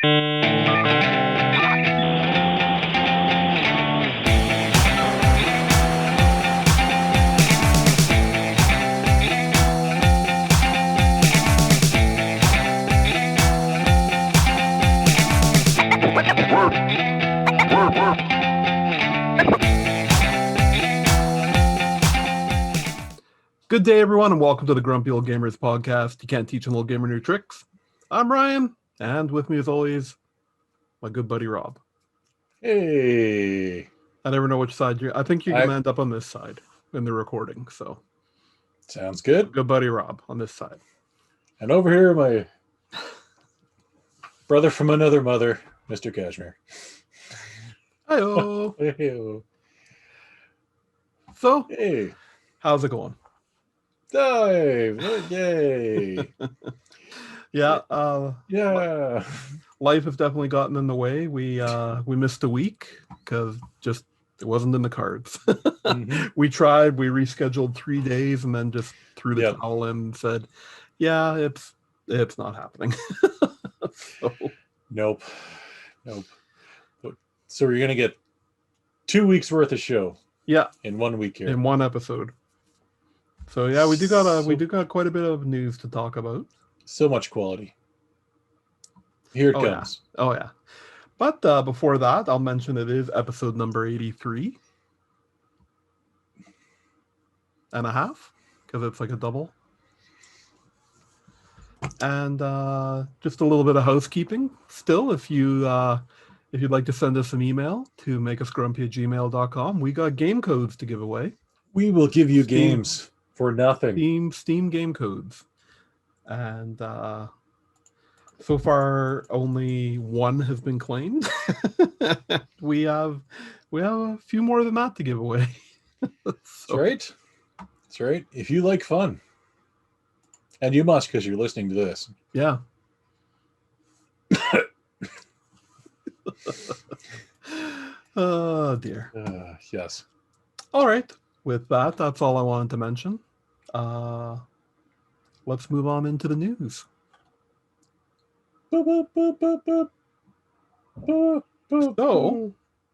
Good day, everyone, and welcome to the Grumpy Old Gamers podcast. You can't teach an old gamer new tricks. I'm Ryan, and with me, as always, my good buddy Rob. Hey. I never know which side you're. I think you're gonna end up on this side in the recording. So, sounds good. Good buddy Rob on this side. And over here, my brother from another mother, Mr. Cashmere. Hi-oh. Hey-o. So, Hey. How's it going? Yay. Yeah. Life has definitely gotten in the way. We missed a week because just it wasn't in the cards. Mm-hmm. We tried. We rescheduled 3 days and then just threw the towel in and said, "Yeah, it's not happening." So. Nope. So you're gonna get 2 weeks worth of show. Yeah. In 1 week here. In one episode. So yeah, we do got quite a bit of news to talk about. So much quality. Here it comes. Yeah. Oh yeah. But before that, I'll mention it is episode number 83 and a half, because it's like a double. And just a little bit of housekeeping. Still, if you'd like to send us an email to makeusgrumpy@gmail.com, we got game codes to give away. We will give you games for nothing. Steam game codes. And so far only one has been claimed. we have a few more than that to give away. That's right. If you like fun, and you must because you're listening to this. Yeah. Oh dear. Yes. All right. With that, that's all I wanted to mention. Let's move on into the news. So,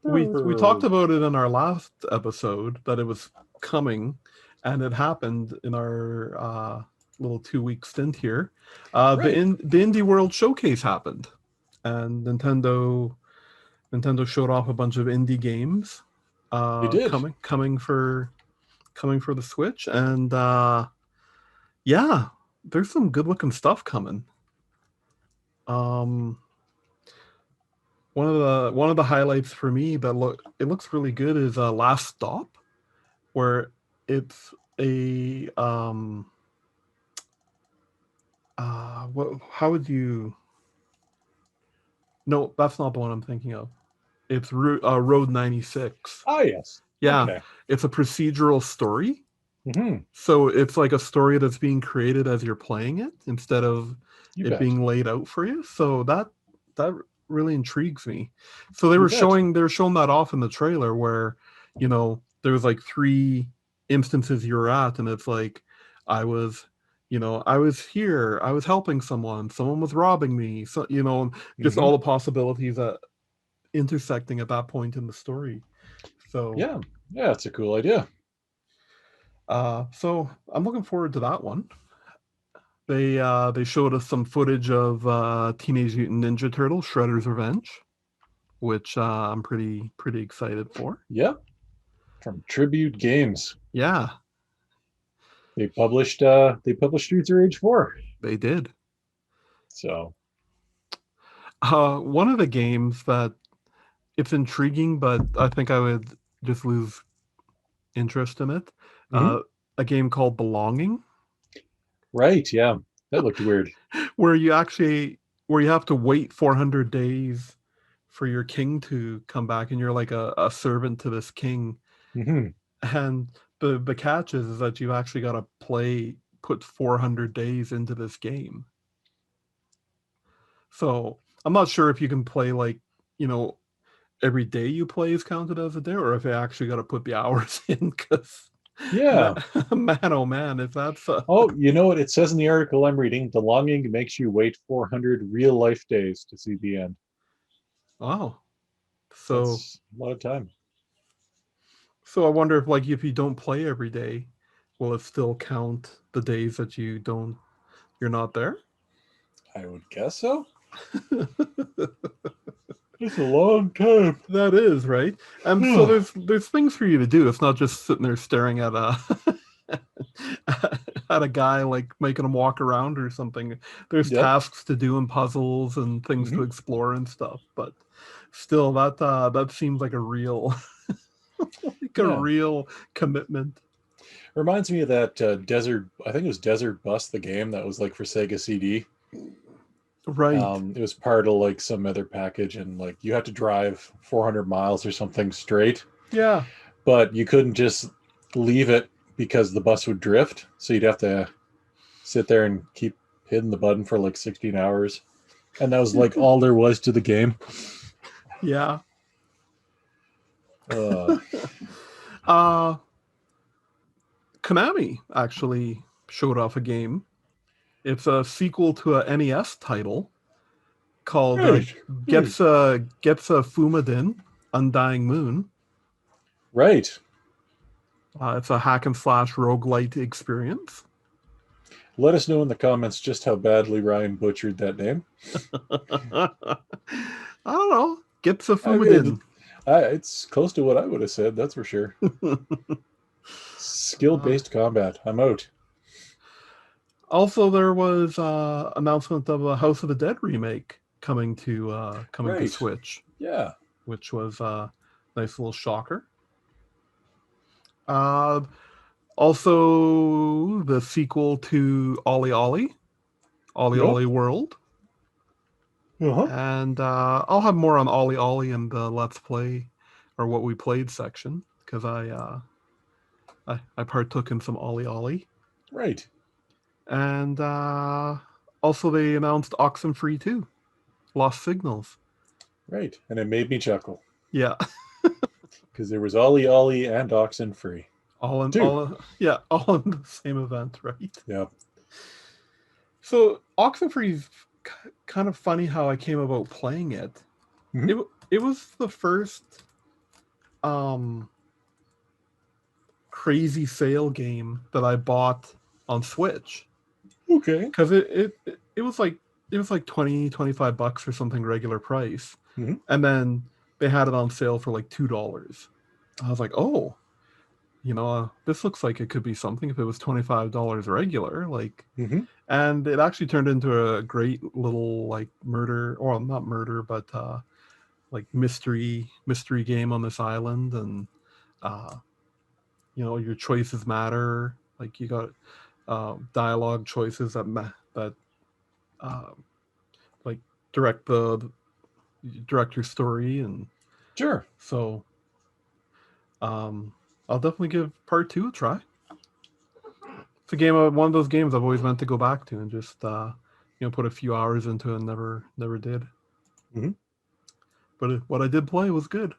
we talked about it in our last episode that it was coming, and it happened in our little 2-week stint here. The Indie World Showcase happened, and Nintendo showed off a bunch of indie games. They did. coming for the Switch, and yeah, there's some good looking stuff coming. One of the highlights for me that looks really good is Last Stop, where it's a how would you? No, that's not the one I'm thinking of. It's Road 96. Ah, yes. Yeah, okay. It's a procedural story. Mm-hmm. So it's like a story that's being created as you're playing it instead of being laid out for you. So that really intrigues me. So they were showing that off in the trailer where, there was like 3 instances you're at, and it's like I was here, I was helping someone was robbing me. So, just all the possibilities that intersecting at that point in the story. So yeah, it's a cool idea. So I'm looking forward to that one. They showed us some footage of Teenage Mutant Ninja Turtles: Shredder's Revenge, which I'm pretty excited for. Yeah, from Tribute Games. Yeah, they published Streets of Rage 4. They did. So one of the games that it's intriguing, but I think I would just lose interest in it. A game called Belonging. Right, yeah. That looked weird. where you have to wait 400 days for your king to come back, and you're like a servant to this king. Mm-hmm. And the catch is that you actually got to put 400 days into this game. So I'm not sure if you can play every day you play is counted as a day, or if you actually got to put the hours in, because Yeah. Man, oh man, if that's Oh, you know what? It says in the article I'm reading, the longing makes you wait 400 real life days to see the end. wow. So That's a lot of time. so I wonder if like if you don't play every day, will it still count the days that you're not there? I would guess so. It's a long time. That is right. So there's things for you to do. It's not just sitting there staring at a at a guy like making him walk around or something. There's Yep. tasks to do and puzzles and things to explore and stuff. But still, that seems like a real like a real commitment. Reminds me of that Desert. I think it was Desert Bus, the game that was like for Sega CD. Right. It was part of like some other package, and like you had to drive 400 miles or something straight. Yeah. But you couldn't just leave it because the bus would drift. So you'd have to sit there and keep hitting the button for like 16 hours. And that was like all there was to the game. Yeah. Uh, Konami actually showed off a game. It's a sequel to a NES title called Getsa Fumadin, Undying Moon. Right. It's a hack and slash roguelite experience. Let us know in the comments just how badly Ryan butchered that name. I don't know. Getsa Fumadin. It's close to what I would have said, that's for sure. Skill-based combat. I'm out. Also, there was announcement of a House of the Dead remake coming to Switch. Yeah. Which was a nice little shocker. Also, the sequel to Olli World. And I'll have more on Olli in the Let's Play or what we played section because I partook in some Olli. Right. And also they announced Oxenfree 2, Lost Signals. Right. And it made me chuckle. Yeah. Because there was Olli and Oxenfree. All in the same event, right? Yeah. So Oxenfree's kind of funny how I came about playing it. Mm-hmm. It was the first crazy sale game that I bought on Switch. Okay. Because it was like $20-25 or something regular price. Mm-hmm. And then they had it on sale for like $2. I was like, oh, this looks like it could be something if it was $25 regular. Like, and it actually turned into a great little like murder, or not murder, but like mystery game on this island, and your choices matter. Like you got dialogue choices that like direct your story, and sure. So I'll definitely give part 2 a try. It's one of those games I've always meant to go back to and just put a few hours into and never did. Mm-hmm. But what I did play was good.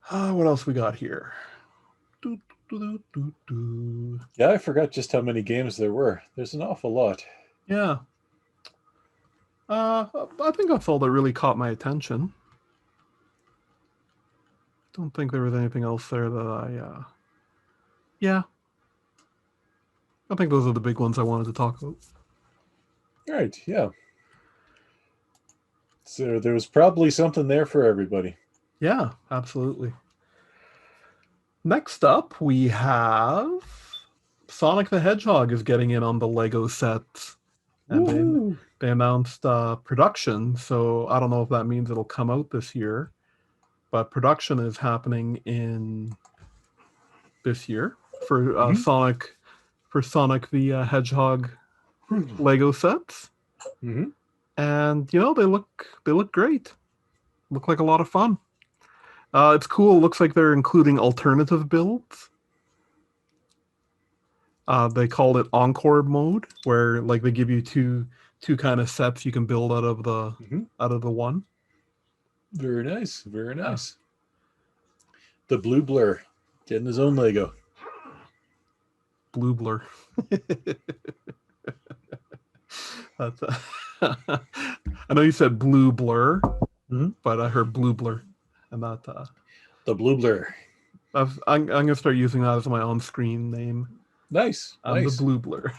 What else we got here? Yeah, I forgot just how many games there were. There's an awful lot. Yeah. I think that's all that really caught my attention. Don't think there was anything else there that yeah. I think those are the big ones I wanted to talk about. Right, yeah. So there was probably something there for everybody. Yeah, absolutely. Next up, we have Sonic the Hedgehog is getting in on the Lego sets. And they announced production, so I don't know if that means it'll come out this year. But production is happening in this year for Sonic the Hedgehog Lego sets. Mm-hmm. And they look great. Look like a lot of fun. It's cool. It looks like they're including alternative builds. They called it Encore mode, where like they give you two kind of sets you can build out of the one. Very nice, very nice. The blue blur. Getting his own Lego. Blue Blur. That's I know you said Blue Blur, but I heard Blue Blur, and that the Blue Blur. I'm gonna start using that as my on-screen name. Nice. I'm the Blue Blur.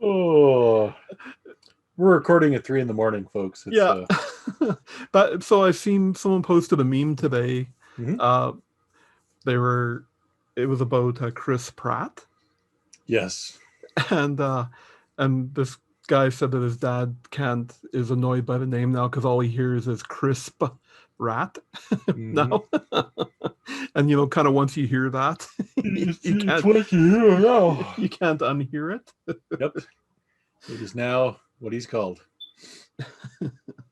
Oh, we're recording at 3 a.m, folks. It's, yeah. So I seen someone posted a meme today. It was about Chris Pratt. Yes. And this guy said that his dad is annoyed by the name now because all he hears is crisp rat now. And kind of once you hear that, you can't unhear it. Yep. It is now what he's called.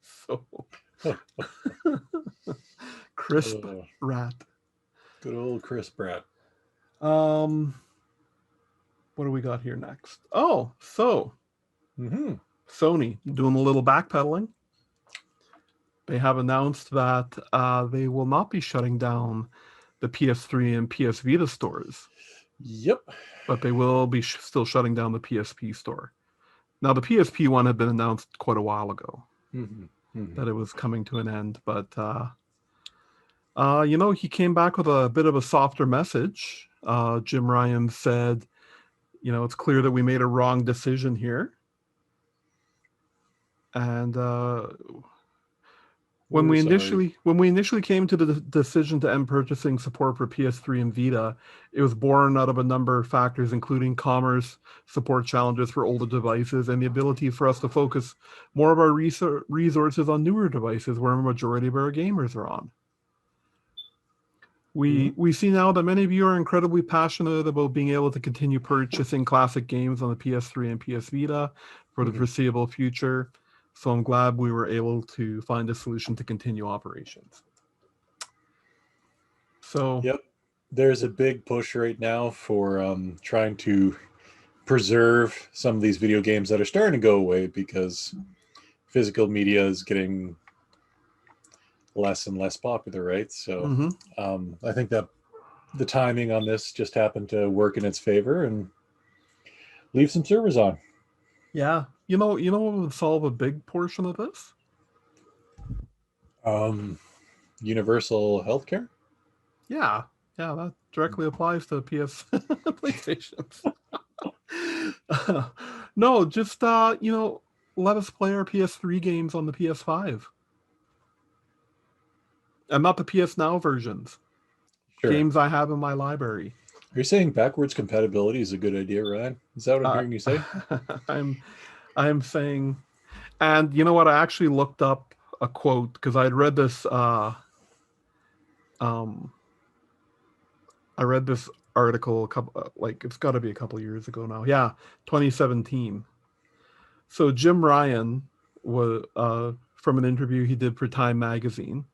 So crisp rat. Good old crisp rat. What do we got here next? Oh, so Sony doing a little backpedaling. They have announced that they will not be shutting down the PS3 and PS Vita stores. Yep. But they will be still shutting down the PSP store. Now, the PSP one had been announced quite a while ago that it was coming to an end. But, he came back with a bit of a softer message. Jim Ryan said, it's clear that we made a wrong decision here. And when we initially came to the decision to end purchasing support for PS3 and Vita, it was born out of a number of factors, including commerce, support challenges for older devices, and the ability for us to focus more of our resources on newer devices where a majority of our gamers are on. We see now that many of you are incredibly passionate about being able to continue purchasing classic games on the PS3 and PS Vita for the foreseeable future. So I'm glad we were able to find a solution to continue operations. So yep, there's a big push right now for trying to preserve some of these video games that are starting to go away because physical media is getting less and less popular, right? So I think that the timing on this just happened to work in its favor and leave some servers on. Yeah. You know what would solve a big portion of this? Universal healthcare? Yeah, that directly applies to PS PlayStations. No, just let us play our PS3 games on the PS5. And not the PS Now versions. Sure. Games I have in my library. Are you saying backwards compatibility is a good idea, Ryan? Is that what I'm hearing you say? I'm saying, and you know what? I actually looked up a quote because I had read this. I read this article it's got to be a couple years ago now. Yeah, 2017. So Jim Ryan was from an interview he did for Time Magazine.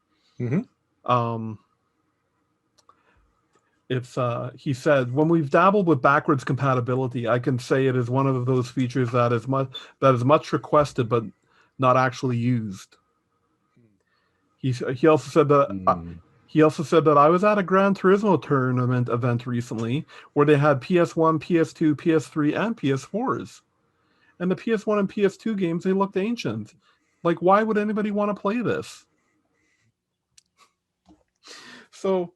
He said, when we've dabbled with backwards compatibility, I can say it is one of those features that is much requested but not actually used. He also said that I was at a Gran Turismo tournament event recently where they had PS1, PS2, PS3, and PS4s. And the PS1 and PS2 games, they looked ancient. Like, why would anybody want to play this? So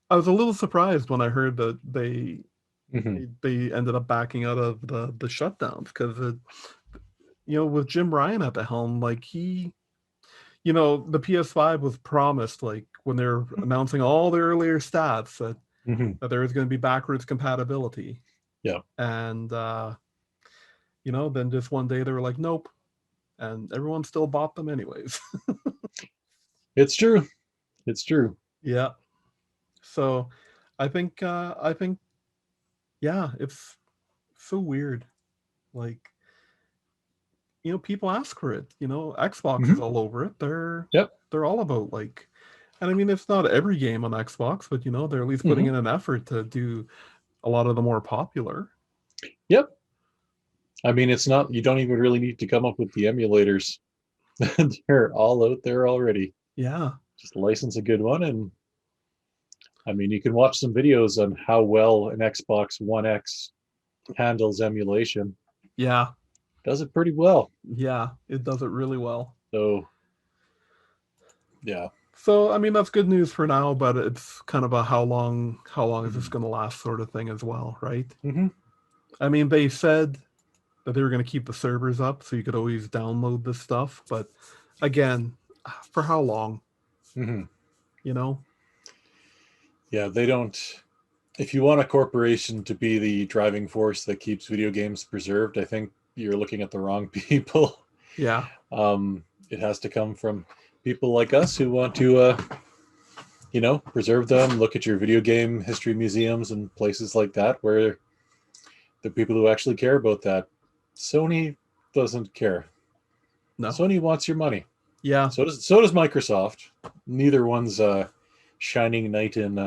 I was a little surprised when I heard that they ended up backing out of the shutdowns because with Jim Ryan at the helm, the PS5 was promised when they're announcing all the earlier stats that there was going to be backwards compatibility. Yeah, and then just one day they were like, nope, and everyone still bought them anyways. It's true. Yeah. So I think it's so weird. People ask for it. Xbox is all over it. They're all about and I mean, it's not every game on Xbox, but they're at least putting in an effort to do a lot of the more popular. Yep. I mean, it's not, you don't even really need to come up with the emulators. They're all out there already. Yeah. Just license a good one, and I mean, you can watch some videos on how well an Xbox One X handles emulation. Yeah. Does it pretty well. Yeah, it does it really well. So, yeah. So, I mean, that's good news for now, but it's kind of a how long is this going to last sort of thing as well, right? Mm-hmm. I mean, they said that they were going to keep the servers up so you could always download this stuff, but again, for how long? Mm-hmm. You know? Yeah, they don't. If you want a corporation to be the driving force that keeps video games preserved, I think you're looking at the wrong people. Yeah. It has to come from people like us who want to, preserve them. Look at your video game history museums and places like that where the people who actually care about that. Sony doesn't care. No. Sony wants your money. Yeah. So does Microsoft. Neither one's a shining knight in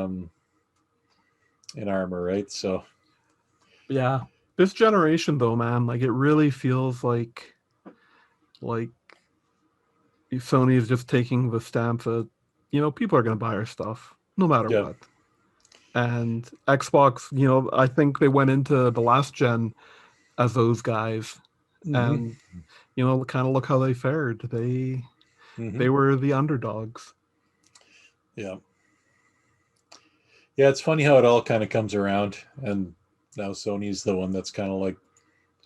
armor, right? So yeah, this generation though, man, like it really feels like Sony is just taking the stance that people are going to buy our stuff no matter what. And Xbox, I think they went into the last gen as those guys, and kind of look how they fared. They were the underdogs. Yeah. Yeah, it's funny how it all kind of comes around, and now Sony's the one that's kind of like,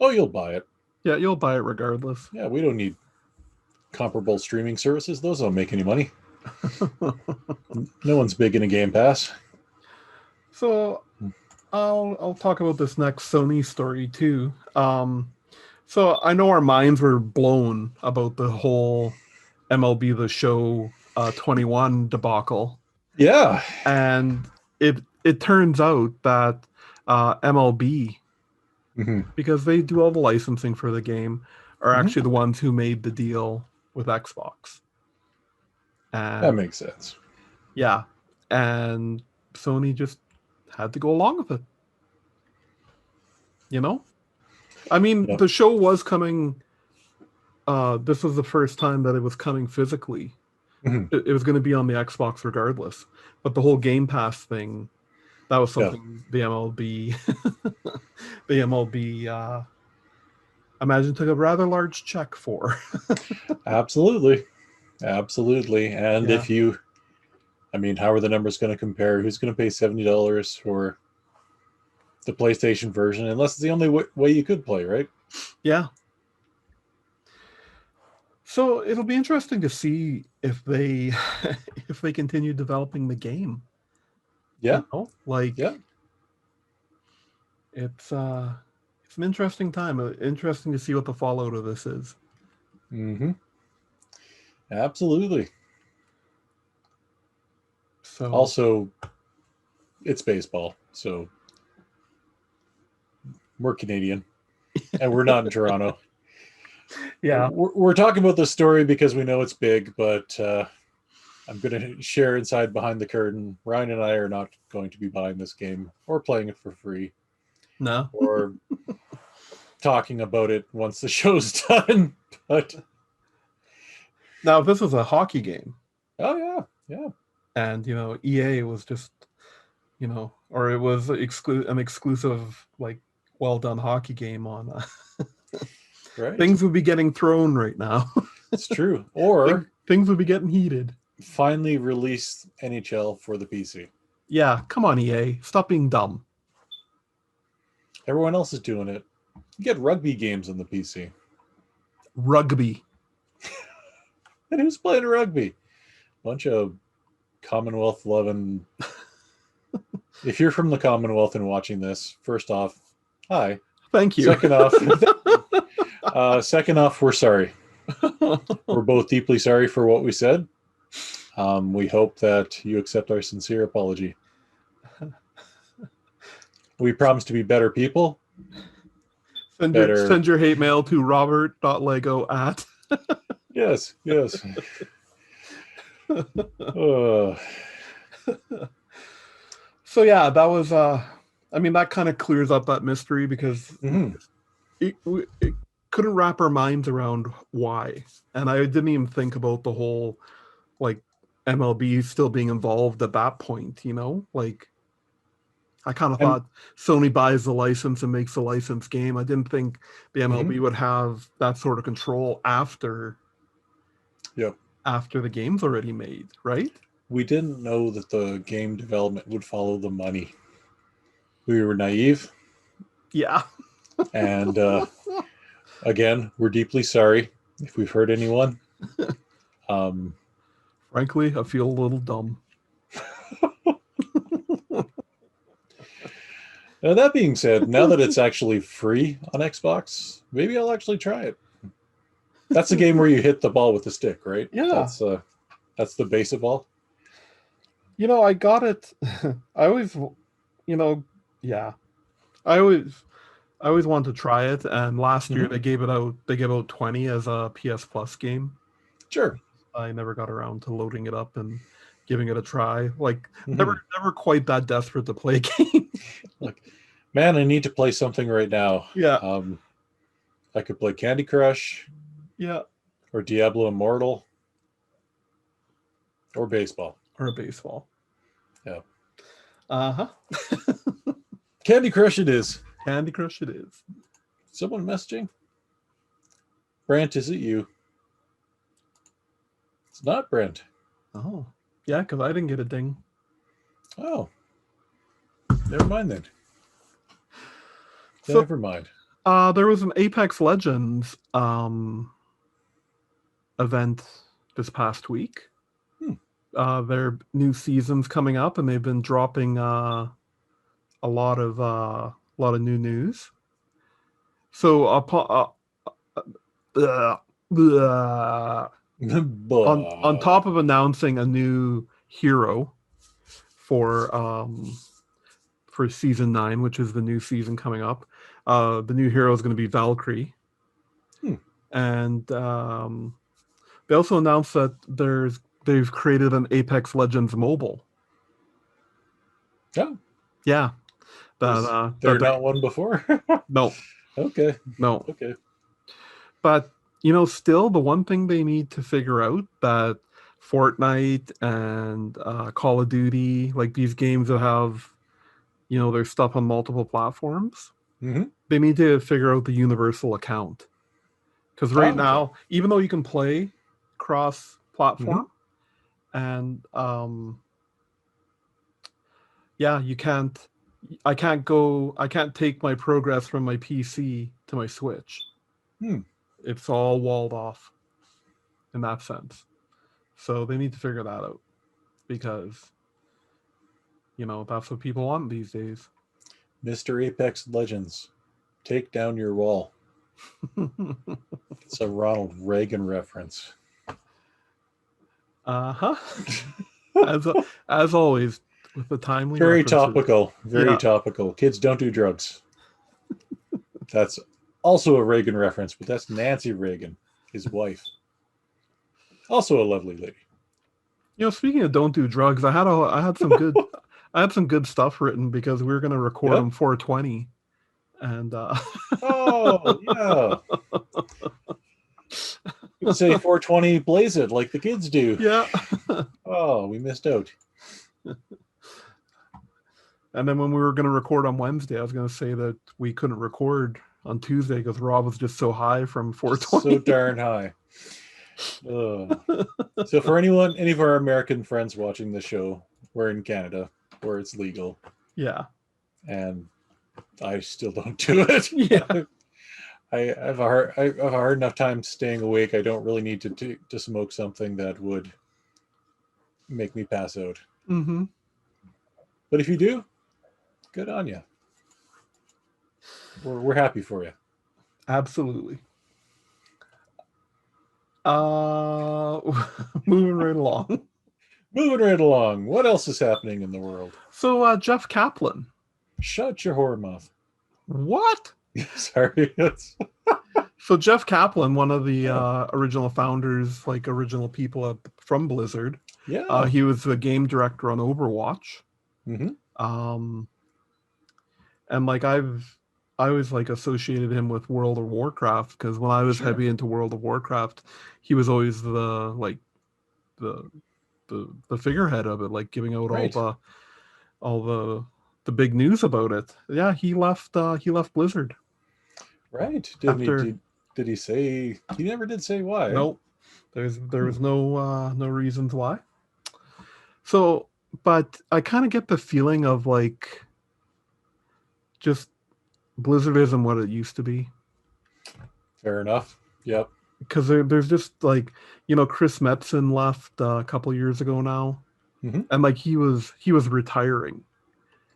oh, you'll buy it. Yeah, you'll buy it regardless. Yeah, we don't need comparable streaming services. Those don't make any money. No one's big in a Game Pass. So I'll talk about this next Sony story too. So I know our minds were blown about the whole MLB the Show 21 debacle. Yeah. And it turns out that MLB, because they do all the licensing for the game, are actually the ones who made the deal with Xbox. And, that makes sense. Yeah. And Sony just had to go along with it. I mean, the show was coming. This was the first time that it was coming physically. It was going to be on the Xbox regardless. But the whole Game Pass thing, that was something the MLB, imagine took a rather large check for. Absolutely. And if how are the numbers going to compare? Who's going to pay $70 for the PlayStation version, unless it's the only way you could play, right? Yeah. So it'll be interesting to see if they continue developing the game. Yeah. It's an interesting time. Interesting to see what the fallout of this is. Absolutely. So also, it's baseball, so we're Canadian, and we're not in Toronto. Yeah, we're talking about this story because we know it's big, but I'm going to share inside behind the curtain. Ryan and I are not going to be buying this game or playing it for free. No. Or talking about it once the show's done. But now, this was a hockey game. Oh yeah. And EA was just, or it was an exclusive, like, well done hockey game on. Right. Things would be getting thrown right now. It's true. Or things would be getting heated. Finally release NHL for the PC. Yeah, come on, EA. Stop being dumb. Everyone else is doing it. You get rugby games on the PC. Rugby. And who's playing rugby? Bunch of Commonwealth loving. If you're from the Commonwealth and watching this, first off, hi. Thank you. Second off, we're sorry. We're both deeply sorry for what we said. We hope that you accept our sincere apology. We promise to be better people. Send your hate mail to robert.lego@. Yes. So yeah, that was that kind of clears up that mystery because it couldn't wrap our minds around why. And I didn't even think about the whole like MLB still being involved at that point, you know? Like, I kind of And- thought Sony buys the license and makes the license game. I didn't think the MLB Mhm. would have that sort of control after Yep. after the game's already made, right? We didn't know that the game development would follow the money. We were naive, Yeah. and again, we're deeply sorry if we've hurt anyone. Frankly, I feel a little dumb. Now, that being said, now that it's actually free on Xbox, maybe I'll actually try it. That's a game where you hit the ball with the stick, right? Yeah. That's the base of ball. You know, I got it. I always, you know, yeah. I always wanted to try it, and last year they gave it out. They gave out 20 as a PS Plus game. Sure. I never got around to loading it up and giving it a try. Like, never quite that desperate to play a game. Like, man, I need to play something right now. Yeah. I could play Candy Crush. Yeah. Or Diablo Immortal. Or baseball. Or baseball. Yeah. Uh-huh. Candy Crush it is. Candy Crush it is. Someone messaging? Brent, is it you? It's not Brent. Oh. Yeah, because I didn't get a ding. Oh. Never mind then. So, Never mind. There was an Apex Legends event this past week. Their new season's coming up, and they've been dropping a lot of new news. So on top of announcing a new hero for season 9, which is the new season coming up, the new hero is going to be Valkyrie. And they also announced that they've created an Apex Legends mobile. Oh. Yeah. They're not one before? No. Okay. No. Okay. But, you know, still the one thing they need to figure out that Fortnite and Call of Duty, like these games that have, you know, their stuff on multiple platforms, they need to figure out the universal account. Because right now, even though you can play cross-platform, and you can't. I can't take my progress from my PC to my Switch. It's all walled off in that sense. So they need to figure that out because, you know, that's what people want these days. Mr. Apex Legends, take down your wall. It's a Ronald Reagan reference. Uh-huh. As always, with the timely very references. topical. Very topical. Kids, don't do drugs. That's also a Reagan reference, but that's Nancy Reagan, his wife. Also a lovely lady. You know, speaking of don't do drugs, I had some good I had some good stuff written because we were going to record on 420, and oh yeah, you could say 420 blaze it like the kids do. Yeah. Oh, we missed out. And then when we were going to record on Wednesday, I was going to say that we couldn't record on Tuesday because Rob was just so high from 420. So darn high. So for any of our American friends watching the show, we're in Canada where it's legal. Yeah. And I still don't do it. Yeah. I have a hard enough time staying awake. I don't really need to smoke something that would make me pass out. But if you do, good on you. We're happy for you. Absolutely. Moving right along. Moving right along. What else is happening in the world? So Jeff Kaplan. Shut your whore mouth. What? Sorry. So Jeff Kaplan, one of the original founders, like original people from Blizzard. Yeah. He was the game director on Overwatch. And like I was like associated him with World of Warcraft because when I was heavy into World of Warcraft, he was always the the figurehead of it, like giving out Right. all the big news about it. Yeah, he left Blizzard. Right. After, did he say? He never did say why. nope. There was no reasons why. So, but I kind of get the feeling of like just Blizzard isn't what it used to be. Fair enough. Yep. Because there's just like, Chris Metzen left a couple years ago now, and like he was retiring,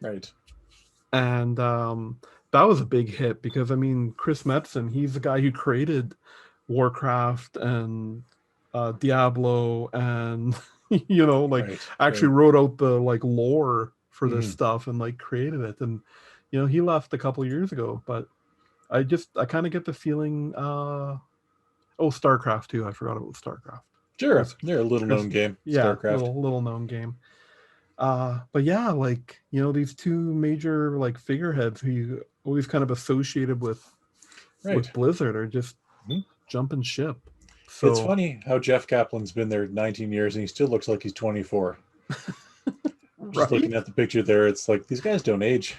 right? And that was a big hit because I mean Chris Metzen, he's the guy who created Warcraft and Diablo, and actually wrote out the like lore for this stuff and like created it, and he left a couple years ago. But I kind of get the feeling. StarCraft too. I forgot about StarCraft. Sure, they're a little known game. Yeah, StarCraft. little known game. But yeah, like these two major like figureheads who you always kind of associated with Blizzard are just jumping ship. So it's funny how Jeff Kaplan's been there 19 years and he still looks like he's 24. Just looking at the picture there, it's like these guys don't age.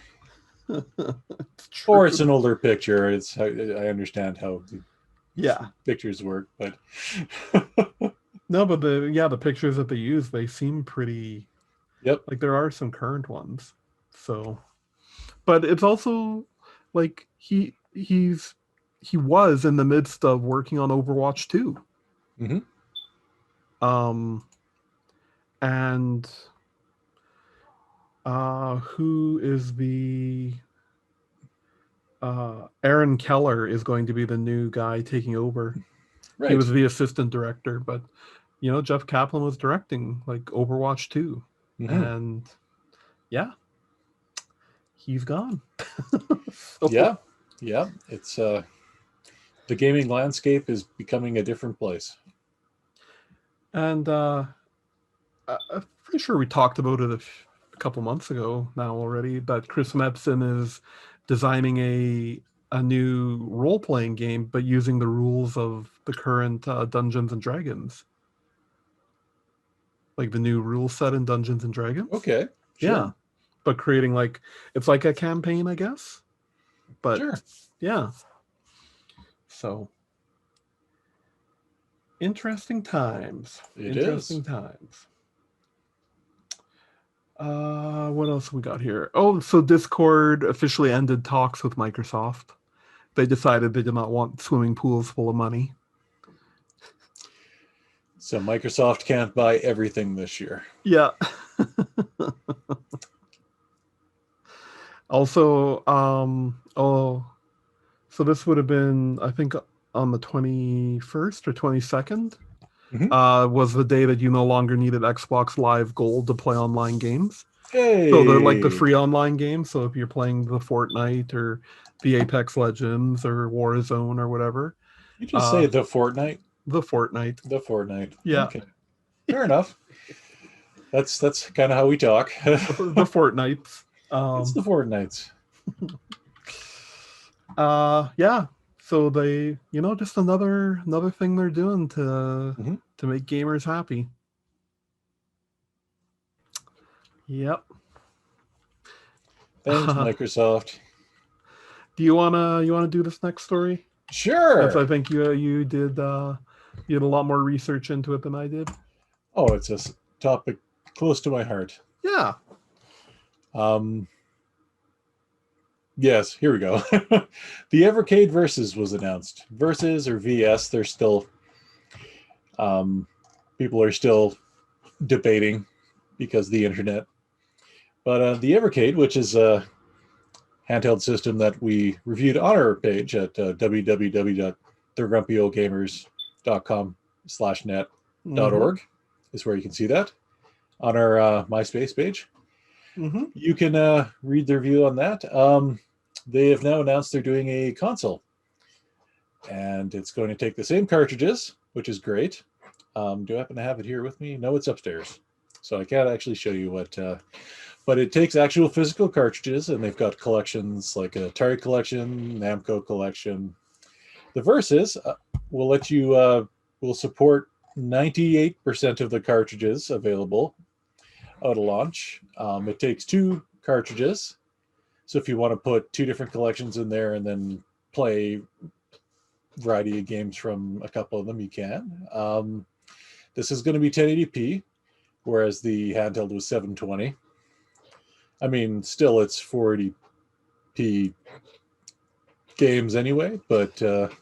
Or it's an older picture. I understand how pictures work, but no, but the pictures that they use, they seem pretty. Yep. Like there are some current ones. So, but it's also like he was in the midst of working on Overwatch 2. And who is the Aaron Keller is going to be the new guy taking over. Right. He was the assistant director, but Jeff Kaplan was directing like Overwatch 2. And yeah, he's gone. Yeah. It's the gaming landscape is becoming a different place. And I'm pretty sure we talked about it a couple months ago now already, that Chris Metzen is designing a new role-playing game, but using the rules of the current Dungeons and Dragons. Like the new rule set in Dungeons and Dragons. Okay. Sure. Yeah. But creating like, it's like a campaign, I guess. But sure. Yeah. So interesting times. Interesting times. What else we got here? Oh, so Discord officially ended talks with Microsoft. They decided they did not want swimming pools full of money. So Microsoft can't buy everything this year. Yeah. Also, so this would have been, I think, on the 21st or 22nd, was the day that you no longer needed Xbox Live Gold to play online games. Hey. So they're like the free online games. So if you're playing the Fortnite or the Apex Legends or Warzone or whatever. You just say the Fortnite? The Fortnite. The Fortnite. Yeah. Okay. Fair enough. That's kind of how we talk. The Fortnites. It's the Fortnites. Yeah. So they, just another thing they're doing to make gamers happy. Yep. Thanks, Microsoft. Do you wanna do this next story? Sure. Because I think you did a lot more research into it than I did. Oh, it's a topic close to my heart. Yeah. Yes, here we go. The Evercade Versus was announced. Versus or VS, they're still people are still debating because of the internet. But the Evercade, which is a handheld system that we reviewed on our page at www.thegrumpyoldgamers.com/net.org is where you can see that on our MySpace page. You can read the review on that. They have now announced they're doing a console, and it's going to take the same cartridges, which is great. Do I happen to have it here with me? No, it's upstairs, so I can't actually show you what. But it takes actual physical cartridges, and they've got collections like a Atari collection, Namco collection. The Versus will let you will support 98% of the cartridges available out of launch. It takes 2 cartridges. So if you want to put 2 different collections in there and then play a variety of games from a couple of them, you can. This is going to be 1080p, whereas the handheld was 720. I mean, still it's 480p games anyway, but some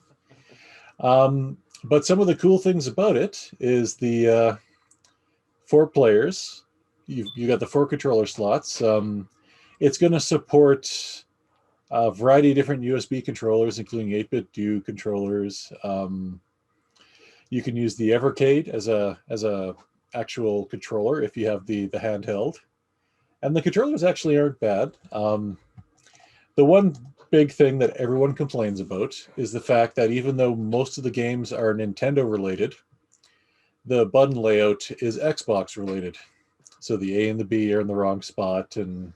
of the cool things about it is the 4 players. You got the 4 controller slots. It's going to support a variety of different USB controllers, including 8-bit DU controllers. You can use the Evercade as a actual controller if you have the handheld, and the controllers actually aren't bad. The one big thing that everyone complains about is the fact that even though most of the games are Nintendo related, the button layout is Xbox related. So the A and the B are in the wrong spot, and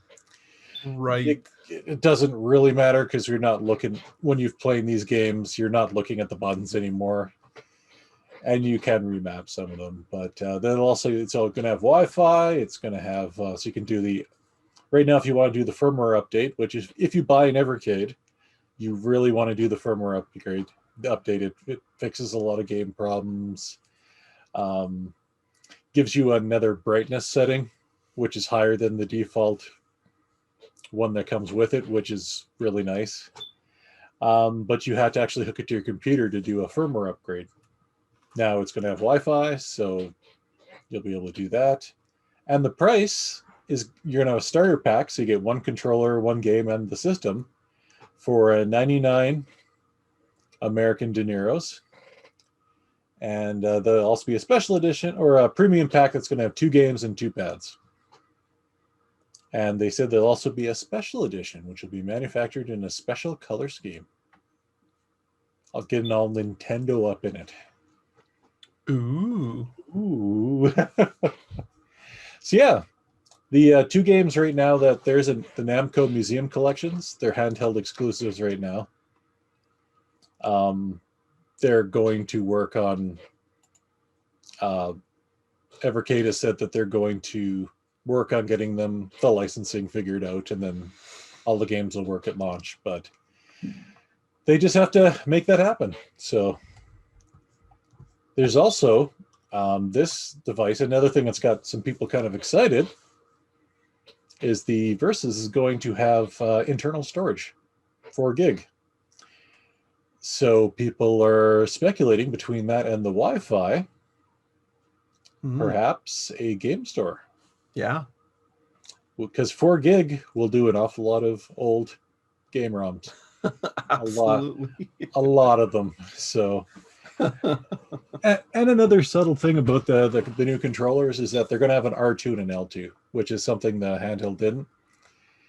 right. It doesn't really matter because you're not looking, when you've played these games, you're not looking at the buttons anymore. And you can remap some of them, but then also it's all going to have Wi-Fi. It's going to have so you can do right now if you want to do the firmware update, which is if you buy an Evercade, you really want to do the firmware update. It fixes a lot of game problems. Gives you another brightness setting, which is higher than the default one that comes with it, which is really nice. But you have to actually hook it to your computer to do a firmware upgrade. Now it's going to have Wi-Fi, so you'll be able to do that. And the price is, you're going to have a starter pack, so you get 1 controller, 1 game, and the system for 99 American dineros. And there'll also be a special edition or a premium pack that's going to have 2 games and 2 pads. And they said there'll also be a special edition, which will be manufactured in a special color scheme. I'll get an all Nintendo up in it. Ooh. So yeah, the 2 games right now that there's the Namco Museum collections, they're handheld exclusives right now. They're going to work on Evercade has said that they're going to work on getting the licensing figured out, and then all the games will work at launch, but they just have to make that happen. So there's also this device. Another thing that's got some people kind of excited is the Versus is going to have internal storage, 4 gig. So people are speculating between that and the Wi-Fi, perhaps a game store. Yeah. Because 4 gig will do an awful lot of old game ROMs. Absolutely. A lot of them. So, and another subtle thing about the new controllers is that they're going to have an R2 and an L2, which is something the handheld didn't.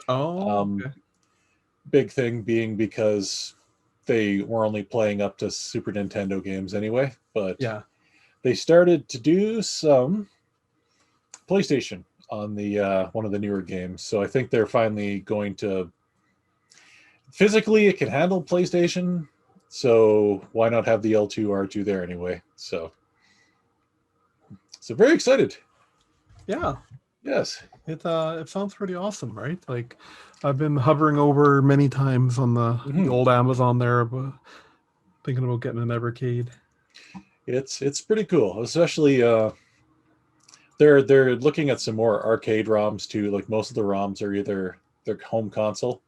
Oh, okay. Big thing being because they were only playing up to Super Nintendo games anyway. But yeah, they started to do some PlayStation on the one of the newer games. So I think they're finally going to, physically it can handle PlayStation, so why not have the L2 R2 there anyway? So very excited. Yeah. Yes. It sounds pretty awesome, right? Like I've been hovering over many times on the old Amazon there, but thinking about getting an Evercade. It's pretty cool, especially they're looking at some more arcade ROMs too. Like most of the ROMs are either their home console,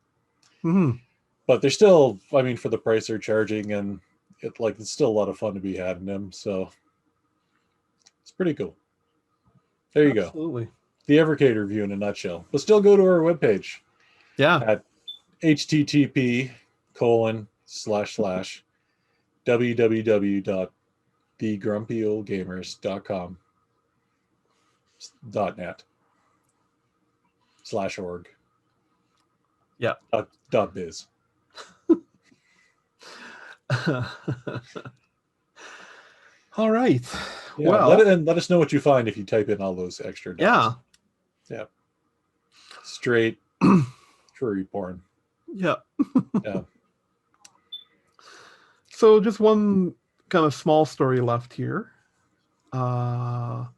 but they're still, I mean, for the price they're charging, and it's still a lot of fun to be had in them. So it's pretty cool. There you Absolutely. go. The Evercade review in a nutshell. But still go to our webpage. Yeah. At http://www.thegrumpyoldgamers.net/org. Yeah. .biz. All right. Yeah, well, let us know what you find if you type in all those extra dots. Yeah. Straight furry porn. Yeah. Yeah. So just one kind of small story left here. the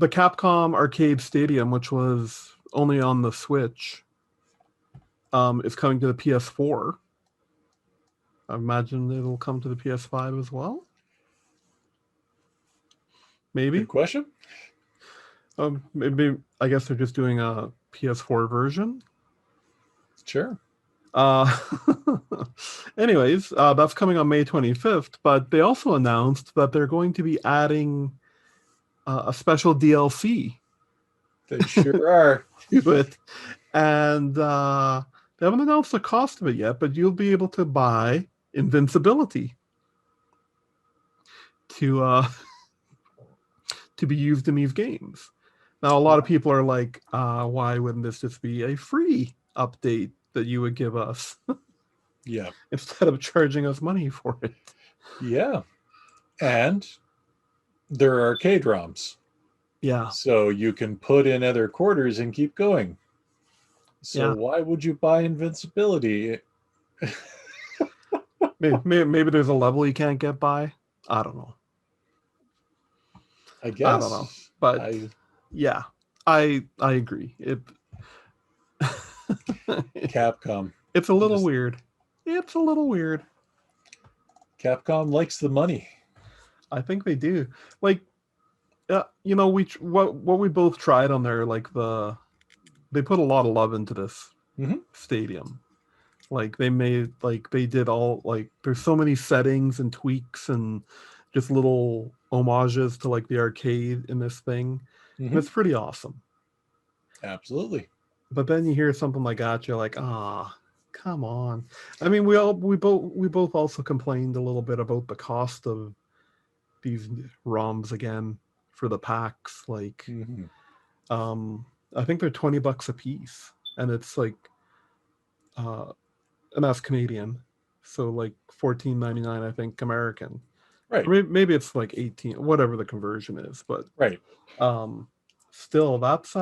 Capcom Arcade Stadium, which was only on the Switch, is coming to the PS4. I imagine it'll come to the PS5 as well. Maybe. Good question. Maybe I guess they're just doing a PS4 version. Sure. Anyways, that's coming on May 25th, but they also announced that they're going to be adding a special DLC. They sure are. To it. And they haven't announced the cost of it yet, but you'll be able to buy invincibility to be used in these games. Now, a lot of people are like, why wouldn't this just be a free update that you would give us? Yeah. Instead of charging us money for it. Yeah. And there are arcade ROMs. Yeah. So you can put in other quarters and keep going. So why would you buy invincibility? maybe there's a level you can't get by. I don't know. I guess. I don't know. But yeah, I agree. Capcom. It's a little weird. It's a little weird. Capcom likes the money. I think they do. Like, you know, what we both tried on there, like they put a lot of love into this stadium. Like they did all, like, there's so many settings and tweaks and just little homages to like the arcade in this thing. And it's pretty awesome. Absolutely. But then you hear something like that, you're like, come on. I mean, we both also complained a little bit about the cost of these ROMs again for the packs. Like, I think they're $20 a piece, and it's like, and that's Canadian, so like $14.99, I think, American. Right. Maybe it's like 18, whatever the conversion is, but right. Still, that's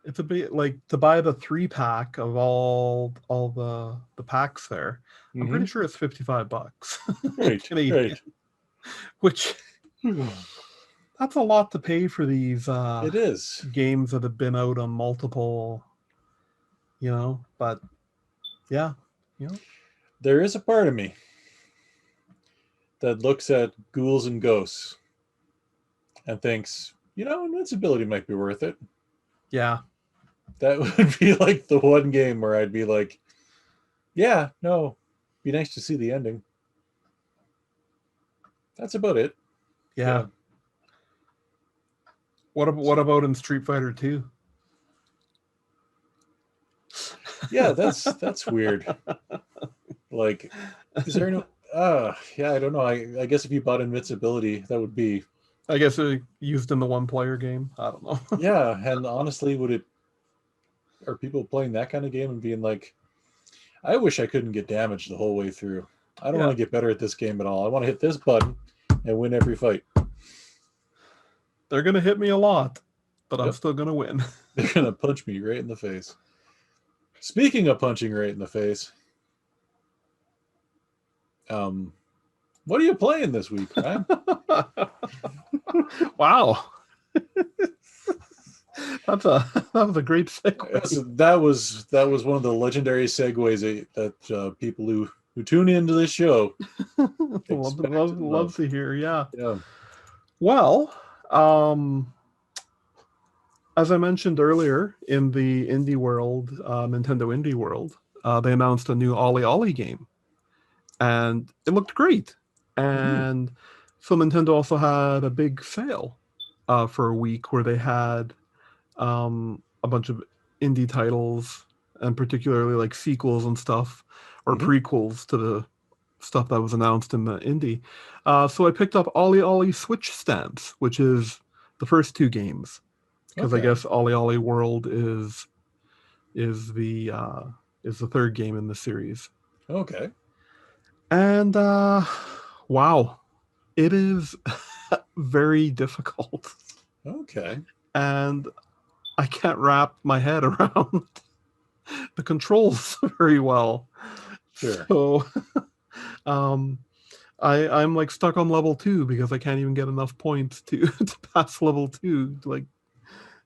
it's a bit like to buy the 3-pack of all the packs there. I'm pretty sure it's $55 right, Canadian, right. Which that's a lot to pay for these it is games that have been out on multiple, you know. But yeah, you know, there is a part of me that looks at ghouls and ghosts and thinks, you know, invincibility might be worth it. Yeah. That would be like the one game where I'd be like, yeah, no, be nice to see the ending. That's about it. Yeah. What about in Street Fighter 2? Yeah, that's weird. Like, is there no? Yeah, I don't know. I guess if you bought invincibility, that would be. I guess it used in the one-player game. I don't know. Yeah, and honestly, are people playing that kind of game and being like, I wish I couldn't get damaged the whole way through. I don't want to get better at this game at all. I want to hit this button and win every fight. They're going to hit me a lot, but I'm still going to win. They're going to punch me right in the face. Speaking of punching right in the face, what are you playing this week, Ryan? Wow. That was a great segue. That was one of the legendary segues that people who tune into this show love to hear. Yeah. Well, as I mentioned earlier, in the indie world, Nintendo indie world, they announced a new Olli game, and it looked great. And so Nintendo also had a big sale for a week where they had a bunch of indie titles, and particularly like sequels and stuff, or prequels to the stuff that was announced in the indie. So I picked up Olli Switch Stamps, which is the first 2 games, because I guess Olli World is the 3rd game in the series. Okay. And wow, it is very difficult. Okay. And I can't wrap my head around the controls very well. Sure. So I'm like stuck on level 2 because I can't even get enough points to, to pass level 2. Like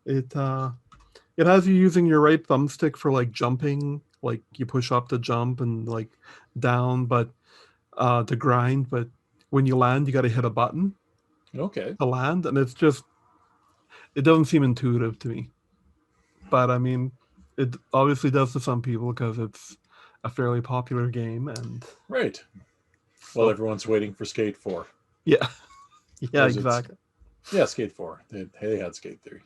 it has you using your right thumbstick for like jumping, like you push up to jump and like down, but to grind. But when you land, you got to hit a button Okay. to land, and it doesn't seem intuitive to me. But I mean, it obviously does to some people because it's a fairly popular game, and Right. so, Well, everyone's waiting for Skate 4. yeah, yeah, exactly. Yeah, Skate 4. They had Skate 3.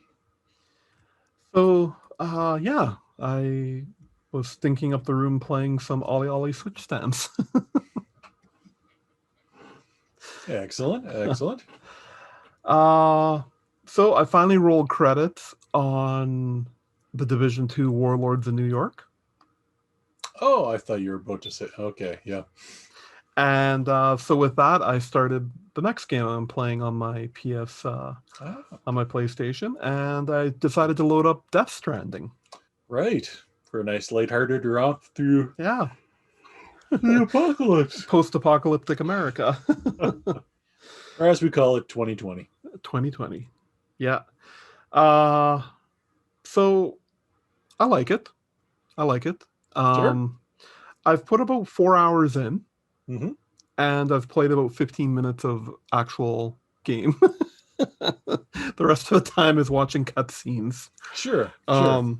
So, yeah, I was thinking up the room playing some Olli Switch stands. Excellent, excellent. So I finally rolled credits on the Division 2 Warlords in New York. Oh, I thought you were about to say, okay, yeah. And so with that, I started the next game I'm playing on my on my PlayStation, and I decided to load up Death Stranding. Right. For a nice lighthearted romp through the apocalypse. Post-apocalyptic America. Or as we call it, 2020. 2020. Yeah. So I like it. Sure. I've put about 4 hours in. Mm-hmm. And I've played about 15 minutes of actual game. The rest of the time is watching cutscenes. Sure. And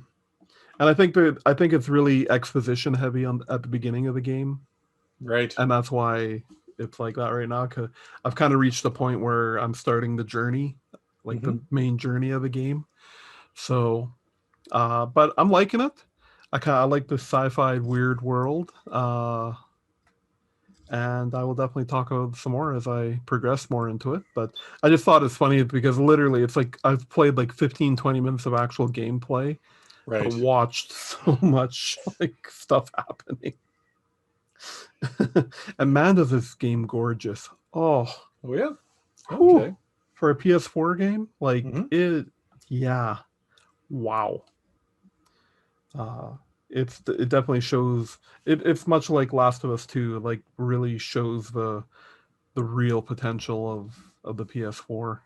I think it's really exposition heavy at the beginning of the game. Right. And that's why it's like that right now. Cause I've kind of reached the point where I'm starting the journey, like the main journey of the game. So, but I'm liking it. I like this sci-fi weird world. And I will definitely talk about some more as I progress more into it. But I just thought it's funny because literally it's like I've played like 15, 20 minutes of actual gameplay, but watched so much like stuff happening. And man, does this game gorgeous. Oh yeah. Okay. Whew. For a PS4 game, like it, yeah. Wow. It definitely shows it's much like Last of Us 2, like really shows the real potential of the PS4.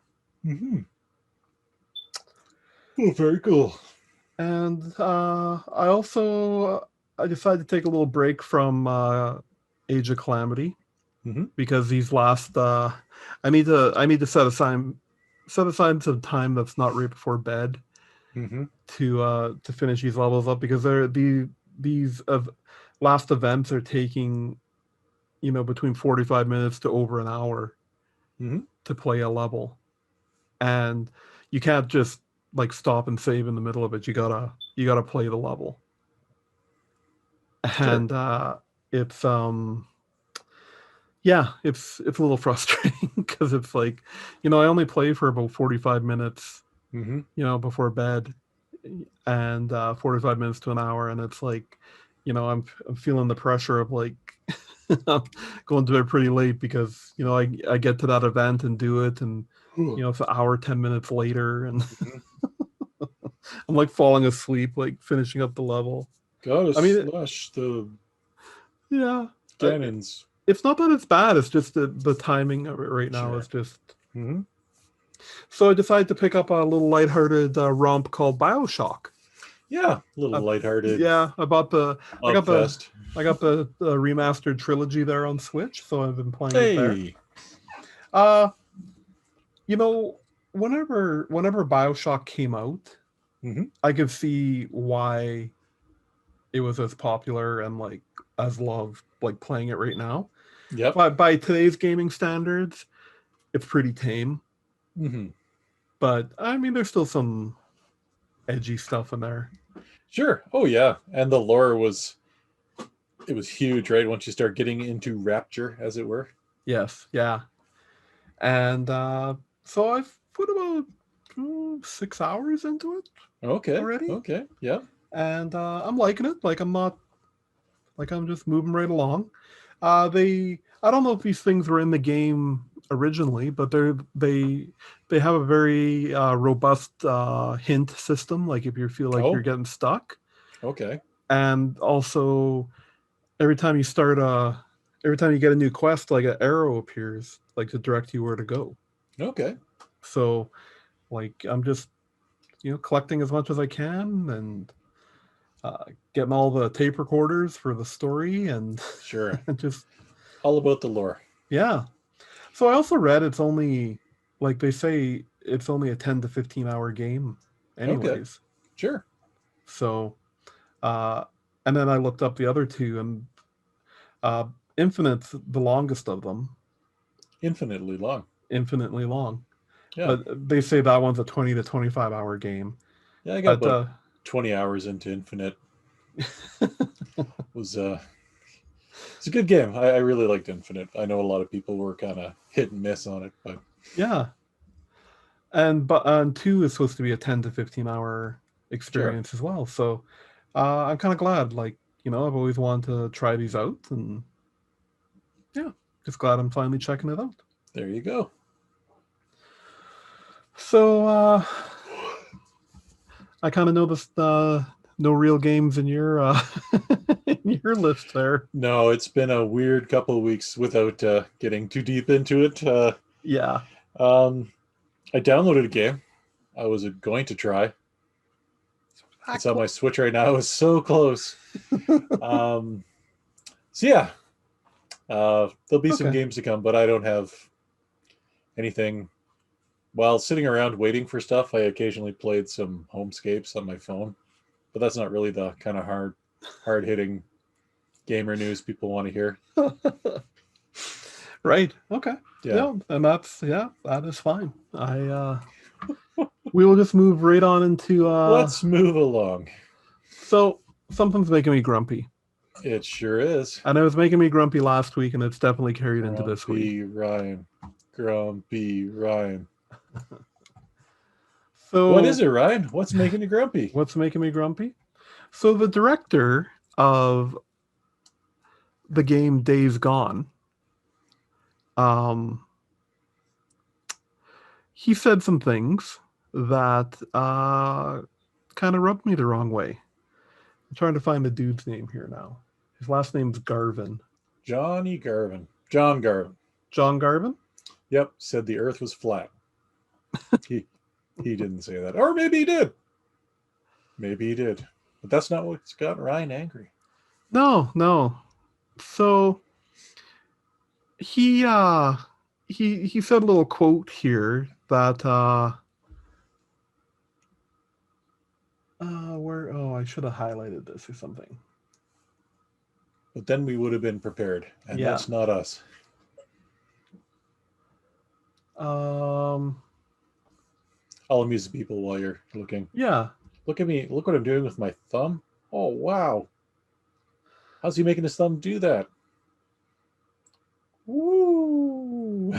Oh, very cool. And I decided to take a little break from Age of Calamity because these last I need to set aside some time that's not right before bed to finish these levels up, because these last events are taking between 45 minutes to over an hour to play a level, and you can't just like stop and save in the middle of it. You gotta play the level. And it's it's a little frustrating because it's like, I only play for about 45 minutes before bed, and 45 minutes to an hour, and it's like, I'm feeling the pressure of like going to bed pretty late because I get to that event and do it, and it's an hour 10 minutes later, and I'm like falling asleep, like finishing up the level. Gotta slash the cannons. It's not that it's bad, it's just the timing of it right now is just So I decided to pick up a little lighthearted romp called Bioshock. Yeah, a little lighthearted. Yeah, I got the remastered trilogy there on Switch, so I've been playing it there. Whenever Bioshock came out, I could see why it was as popular and like as loved, like playing it right now. Yep. But by today's gaming standards, it's pretty tame. But I mean, there's still some edgy stuff in there. Sure. Oh yeah, and the lore was huge, right? Once you start getting into Rapture, as it were. Yes. Yeah. And so I've put about 6 hours into it. Okay. Already. Okay. Yeah. And I'm liking it. Like I'm just moving right along. I don't know if these things were in the game originally, but they have a very robust hint system. Like if you feel like you're getting stuck. Okay. And also, every time you start a every time you get a new quest, like an arrow appears, like to direct you where to go. Okay. So, like, I'm just, collecting as much as I can and getting all the tape recorders for the story and Sure. just all about the lore. Yeah. So I also read it's only, like they say, it's only a 10 to 15 hour game anyways. Okay. Sure. So, and then I looked up the other two, and Infinite's the longest of them. Infinitely long. Infinitely long. Yeah. But they say that one's a 20 to 25 hour game. Yeah, I got about 20 hours into Infinite. It's a good game. I really liked Infinite. I know a lot of people were kind of hit and miss on it, but yeah. And 2 is supposed to be a 10 to 15 hour experience as well. So I'm kind of glad. Like, I've always wanted to try these out, and yeah, just glad I'm finally checking it out. There you go. So I kind of noticed no real games in your in your list there. No, it's been a weird couple of weeks without getting too deep into it. Yeah. I downloaded a game I was going to try. It's on my Switch right now. It's so close. So yeah, there'll be some games to come, but I don't have anything. While sitting around waiting for stuff, I occasionally played some Homescapes on my phone, but that's not really the kind of hard-hitting gamer news people want to hear. Right. Okay. Yeah. And that is fine. We will just move right on into let's move along. So something's making me grumpy. It sure is. And it was making me grumpy last week, and it's definitely carried into this week. Grumpy Ryan. So what is it, Ryan? What's making you grumpy? What's making me grumpy? So the director of the game Days Gone, he said some things that kind of rubbed me the wrong way. I'm trying to find the dude's name here now. His last name's Garvin. Johnny Garvin. John Garvin. John Garvin? Yep, said the earth was flat. He didn't say that. Or maybe he did. Maybe he did. But that's not what's got Ryan angry. No. So he said a little quote here that I should have highlighted this or something. But then we would have been prepared, and that's not us. I'll amuse the people while you're looking. Yeah. Look at me. Look what I'm doing with my thumb. Oh, wow. How's he making his thumb do that? Woo!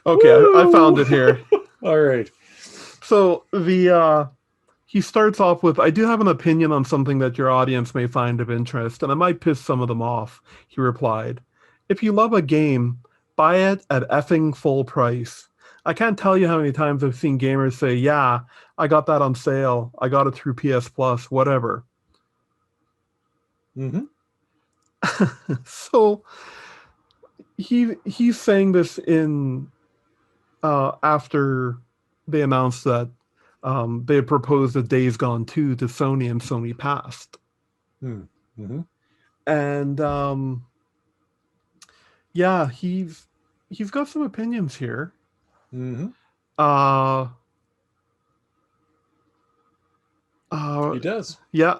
Okay, I found it here. All right. So he starts off with, I do have an opinion on something that your audience may find of interest, and it might piss some of them off. He replied, if you love a game, buy it at effing full price. I can't tell you how many times I've seen gamers say, yeah, I got that on sale. I got it through PS Plus, whatever. Mm-hmm. So he's saying this in after they announced that they had proposed a Days Gone 2 to Sony, and Sony passed. Mm-hmm. And yeah, he's got some opinions here. Mm-hmm. He does. Yeah,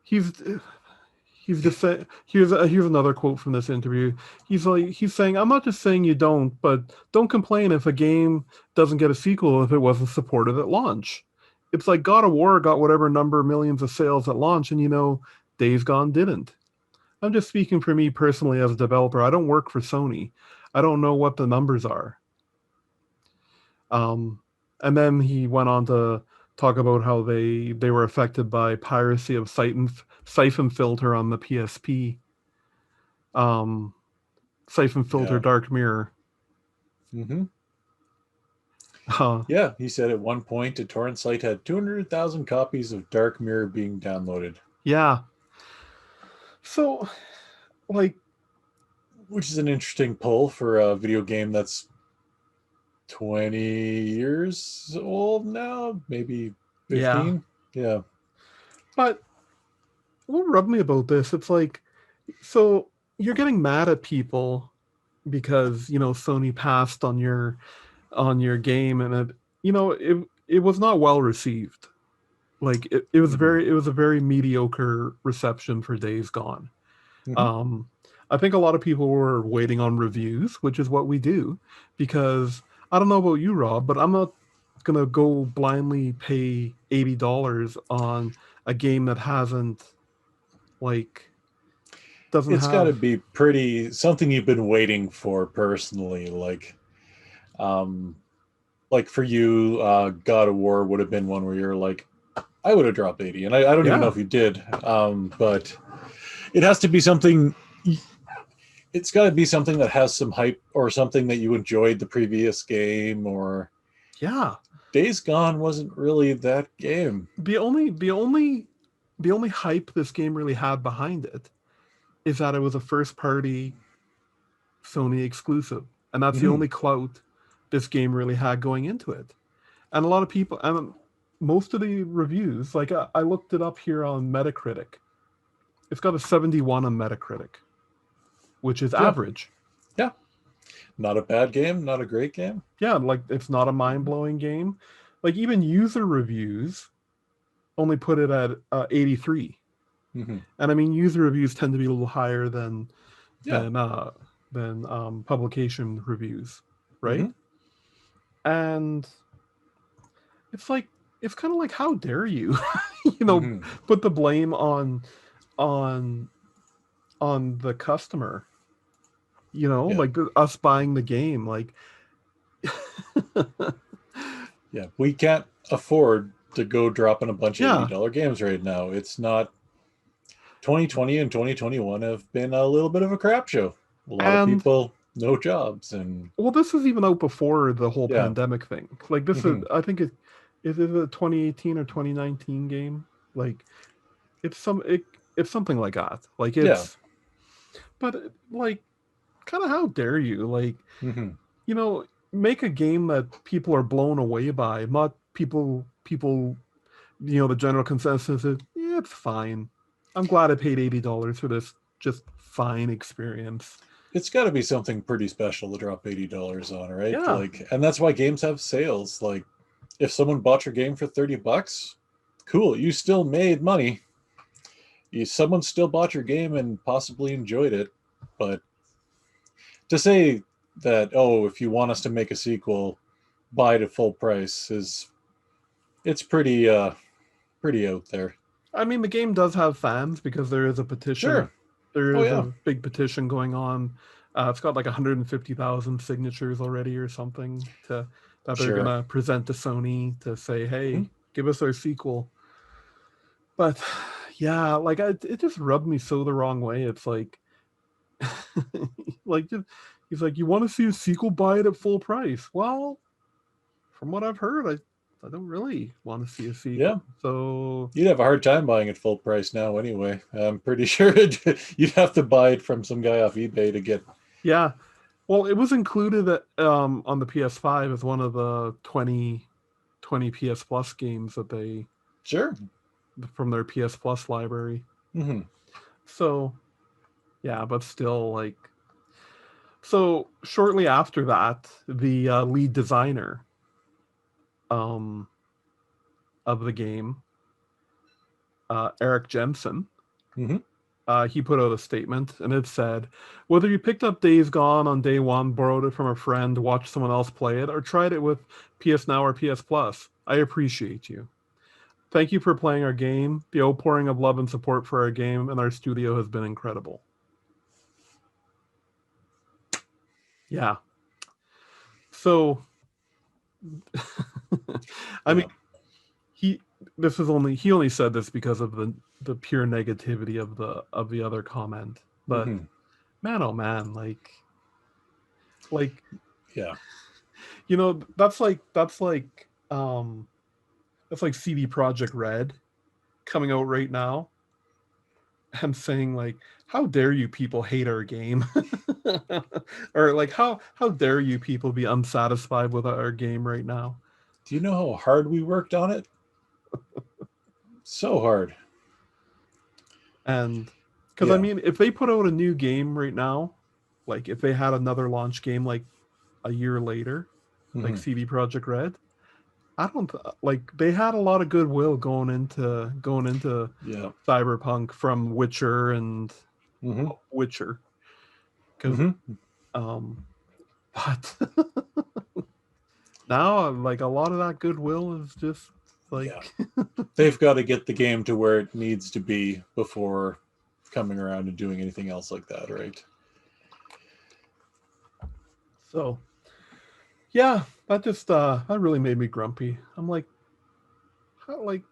he's just saying. Here's another quote from this interview. He's saying, I'm not just saying you don't, but don't complain if a game doesn't get a sequel if it wasn't supported at launch. It's like God of War got whatever number of millions of sales at launch, and Days Gone didn't. I'm just speaking for me personally as a developer. I don't work for Sony. I don't know what the numbers are. And then he went on to talk about how they were affected by piracy of Siphon Filter on the PSP. Siphon Filter Dark Mirror. Mm-hmm. Yeah, he said at one point a torrent site had 200,000 copies of Dark Mirror being downloaded. Yeah. So, like, which is an interesting pull for a video game that's 20 years old now, maybe 15. Yeah. But what rubbed me about this, it's like, so you're getting mad at people because, you know, Sony passed on your game, and it was not well received. Like it was it was a very mediocre reception for Days Gone. I think a lot of people were waiting on reviews, which is what we do, because I don't know about you, Rob, but I'm not gonna go blindly pay $80 on a game that doesn't It's got to have. be pretty something you've been waiting for personally, like for you, God of War would have been one where you're like, I would have dropped 80, and I don't even know if you did, but it has to be something. It's got to be something that has some hype, or something that you enjoyed the previous game, or Days Gone wasn't really that game. The only hype this game really had behind it is that it was a first party Sony exclusive, and that's the only clout this game really had going into it. And a lot of people, and most of the reviews, like I looked it up here on Metacritic, it's got a 71 on Metacritic, which is average. Yeah, not a bad game, not a great game. Yeah, like it's not a mind-blowing game. Like even user reviews only put it at 83. And I mean, user reviews tend to be a little higher than publication reviews, right? And it's like, it's kind of like, how dare you, put the blame on the customer, like us buying the game, like. Yeah, we can't afford to go dropping a bunch of $80 games right now. It's not. 2020 and 2021 have been a little bit of a crap show. A lot of people, no jobs, and well, this is even out before the whole pandemic thing. Like this is, I think is it a 2018 or 2019 game? Like it's something like that. Like it's, but like, kind of how dare you? Like, make a game that people are blown away by, not people. The general consensus is, yeah, it's fine. I'm glad I paid $80 for this just fine experience. It's got to be something pretty special to drop $80 on, right? Yeah. Like, and that's why games have sales. Like, if someone bought your game for $30, cool, you still made money. Someone still bought your game and possibly enjoyed it. But to say that, oh, if you want us to make a sequel, buy it at full price, it's pretty out there. I mean, the game does have fans because there is a petition. Sure. There is a big petition going on. It's got like 150,000 signatures already or something that they're going to present to Sony to say, hey, give us our sequel. But yeah, like it just rubbed me so the wrong way. It's like, he's like, you want to see a sequel, buy it at full price. Well, from what I've heard, I don't really want to see a sequel. Yeah. So you'd have a hard time buying it full price now anyway. I'm pretty sure you'd have to buy it from some guy off eBay to get. Yeah. Well, it was included on the PS5 as one of the 20 PS Plus games that they from their PS Plus library. So yeah, but still, like, so shortly after that, the lead designer of the game, Eric Jensen, he put out a statement, and it said, whether you picked up Days Gone on day one, borrowed it from a friend, watched someone else play it, or tried it with PS Now or PS Plus, I appreciate you. Thank you for playing our game. The outpouring of love and support for our game and our studio has been incredible. Yeah. So, I mean, he only said this because of the pure negativity of the other comment, but man, oh man, like yeah, that's like CD Projekt Red coming out right now and saying like, how dare you people hate our game? Or like, how dare you people be unsatisfied with our game right now? Do you know how hard we worked on it? So hard. And because I mean, if they put out a new game right now, like if they had another launch game like a year later, like CD Projekt Red, I don't like they had a lot of goodwill going into Cyberpunk from Witcher and Witcher, because but now like a lot of that goodwill is just like they've got to get the game to where it needs to be before coming around and doing anything else like that, right? So yeah, that just that really made me grumpy. I'm like, how, like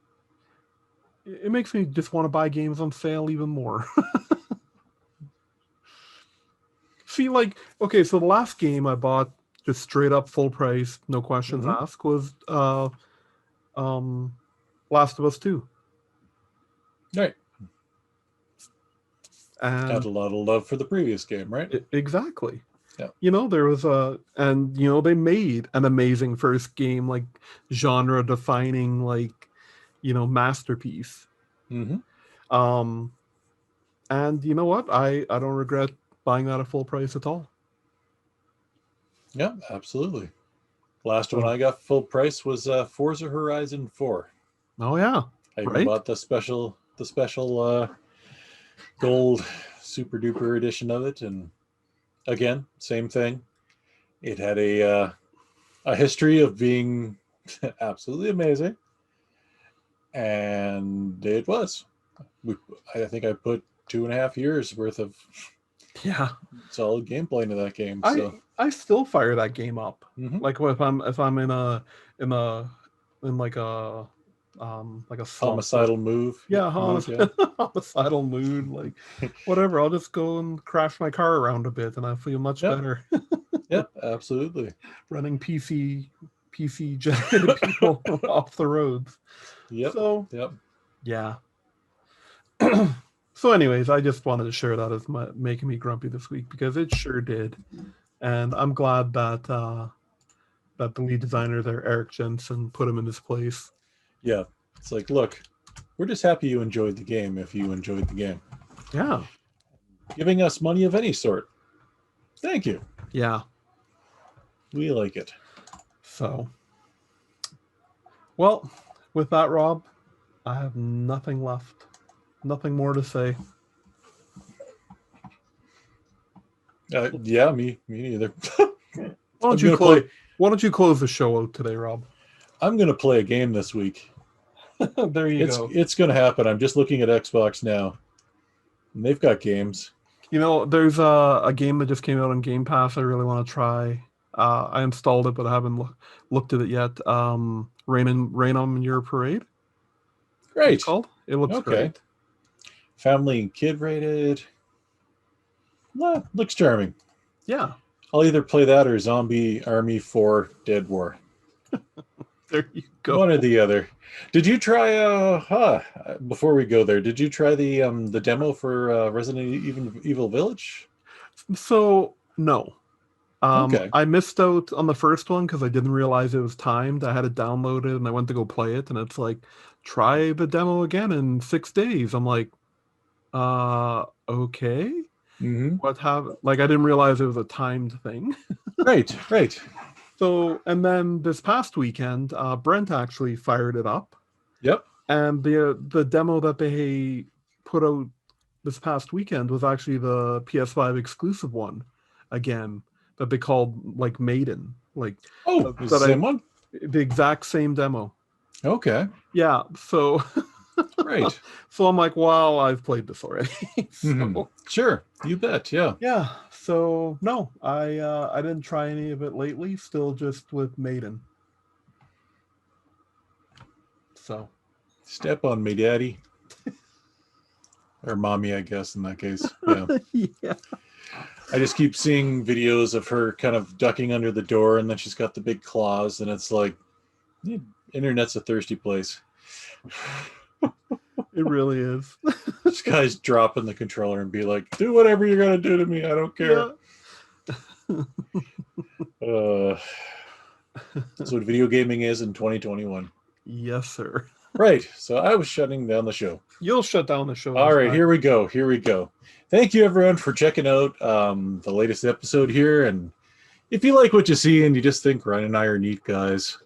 it makes me just want to buy games on sale even more. See, like, okay, so the last game I bought just straight up full price, no questions asked, was Last of Us 2. Right. And had a lot of love for the previous game, right? Exactly. Yeah. You know, there was and you know, they made an amazing first game, like genre defining, like, you know, masterpiece. And you know what? I don't regret buying that at full price at all. Yeah, absolutely. Last one I got full price was Forza Horizon 4. Oh yeah. I even bought the special gold super duper edition of it, and again, same thing. It had a history of being absolutely amazing, and it was. I think I put 2.5 years worth of solid gameplay into that game. So I still fire that game up. Like if I'm in like a homicidal move. Yeah, homicidal mood, like whatever. I'll just go and crash my car around a bit, and I feel much better. Yep, absolutely. Running PC generated people off the roads. Yep. So yep. Yeah. So, anyways, I just wanted to share that as making me grumpy this week, because it sure did, and I'm glad that that the lead designer there, Eric Jensen, put him in his place. Yeah, it's like, look, we're just happy you enjoyed the game. If you enjoyed the game, yeah, giving us money of any sort, thank you. Yeah, we like it. So, well, with that, Rob, I have nothing left. Nothing more to say. Yeah, me neither. Why don't you close the show out today, Rob? I'm going to play a game this week. There you go. It's going to happen. I'm just looking at Xbox now, and they've got games. You know, there's a game that just came out on Game Pass I really want to try. I installed it, but I haven't looked at it yet. Rain on Your Parade. Great. It looks great. Family and kid rated. Looks charming. Yeah. I'll either play that or Zombie Army 4 Dead War. There you go. One or the other. Did you try before we go there, did you try the demo for Resident Evil Village? So no. Okay. I missed out on the first one because I didn't realize it was timed. I had it downloaded and I went to go play it, and it's like, try the demo again in 6 days. I'm like, okay. I didn't realize it was a timed thing. Right. So, and then this past weekend, Brent actually fired it up. Yep. And the demo that they put out this past weekend was actually the PS5 exclusive one again, that they called like Maiden. Like, the same one? The exact same demo. Okay. Yeah. So right. So I'm like, wow, I've played this already. Sure, you bet. Yeah. Yeah. So no, I didn't try any of it lately. Still just with Maiden. So step on me, Daddy. Or Mommy, I guess, in that case. Yeah. Yeah. I just keep seeing videos of her kind of ducking under the door, and then she's got the big claws, and it's like, internet's a thirsty place. It really is. This guy's dropping the controller and be like, do whatever you're going to do to me. I don't care. Yeah. That's what video gaming is in 2021. Yes, sir. Right. So I was shutting down the show. You'll shut down the show. All right. Here we go. Thank you, everyone, for checking out the latest episode here. And if you like what you see and you just think Ryan and I are neat guys,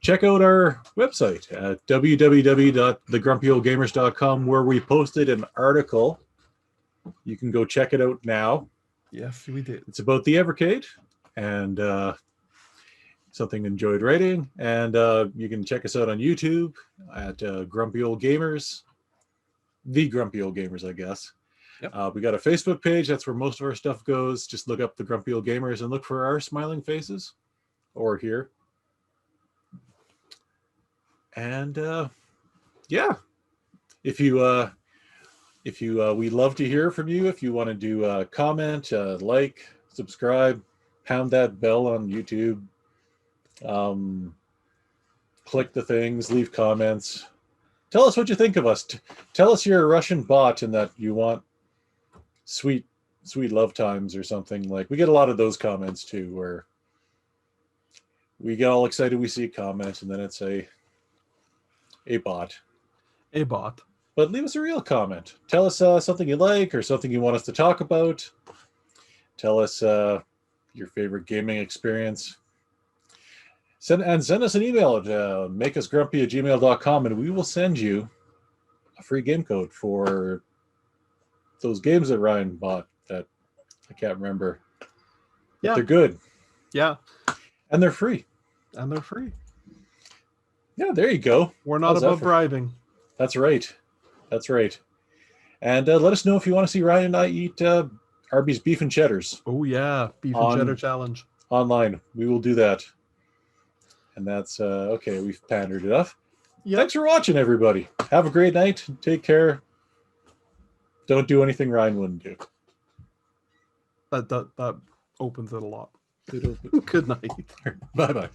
check out our website at www.thegrumpyoldgamers.com, where we posted an article. You can go check it out now. Yes, we did. It's about the Evercade and something enjoyed writing. And you can check us out on YouTube at Grumpy Old Gamers. The Grumpy Old Gamers, I guess. Yep. We got a Facebook page. That's where most of our stuff goes. Just look up the Grumpy Old Gamers and look for our smiling faces. Or here. And yeah, if you we'd love to hear from you. If you want to do comment, like, subscribe, pound that bell on YouTube, click the things, leave comments, tell us what you think of us. Tell us you're a Russian bot and that you want sweet love times or something. Like, we get a lot of those comments too, where we get all excited, we see a comment, and then it's a bot. But leave us a real comment. Tell us something you like or something you want us to talk about. Tell us your favorite gaming experience. Send us an email at makeusgrumpy@gmail.com, and we will send you a free game code for those games that Ryan bought that I can't remember. But they're good. Yeah. And they're free. Yeah, there you go. We're not above bribing. That's right. And let us know if you want to see Ryan and I eat Arby's beef and cheddars. Oh, yeah. Beef and cheddar challenge. Online. We will do that. And that's okay. We've pandered enough. Yep. Thanks for watching, everybody. Have a great night. Take care. Don't do anything Ryan wouldn't do. That opens it a lot. Good night. Bye-bye.